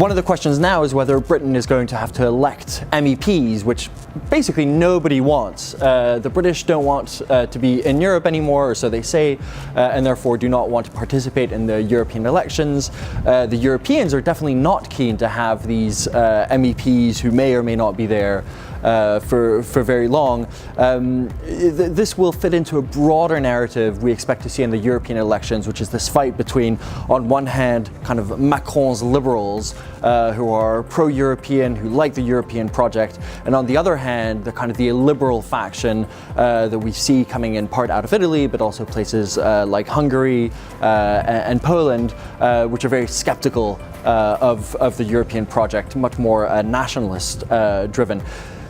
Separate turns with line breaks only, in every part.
One of the questions now is whether Britain is going to have to elect MEPs, which basically nobody wants. The British don't want to be in Europe anymore, or so they say, and therefore do not want to participate in the European elections. The Europeans are definitely not keen to have these MEPs who may or may not be there for very long. This will fit into a broader narrative we expect to see in the European elections, which is this fight between, on one hand, kind of Macron's liberals, who are pro-European, who like the European project, and on the other hand, the kind of the illiberal faction that we see coming in part out of Italy, but also places like Hungary and Poland, which are very skeptical of the European project, much more nationalist driven.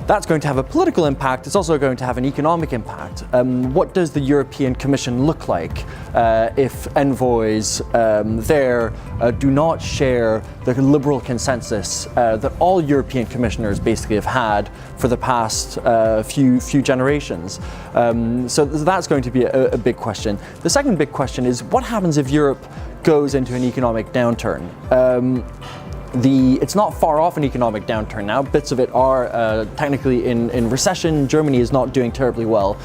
That's going to have a political impact. It's also going to have an economic impact. What does the European Commission look like if envoys there do not share the liberal consensus that all European commissioners basically have had for the past few generations? So that's going to be a big question. The second big question is, what happens if Europe goes into an economic downturn? It's not far off an economic downturn now. Bits of it are technically in recession. Germany is not doing terribly well.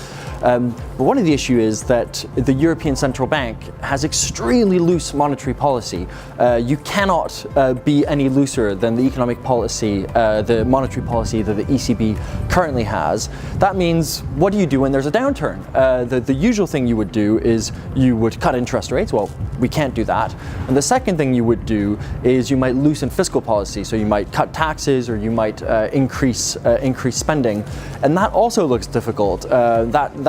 But one of the issues is that the European Central Bank has extremely loose monetary policy. You cannot be any looser than the economic policy, the monetary policy that the ECB currently has. That means, what do you do when there's a downturn? The usual thing you would do is you would cut interest rates. Well, we can't do that. And the second thing you would do is you might loosen fiscal policy. So you might cut taxes, or you might increase spending. And that also looks difficult.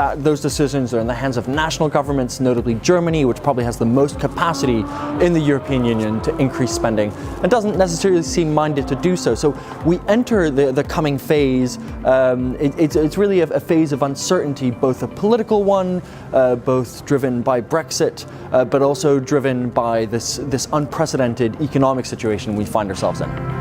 Those decisions are in the hands of national governments, notably Germany, which probably has the most capacity in the European Union to increase spending, and doesn't necessarily seem minded to do so. So we enter the coming phase. It's really a phase of uncertainty, both a political one, both driven by Brexit, but also driven by this unprecedented economic situation we find ourselves in.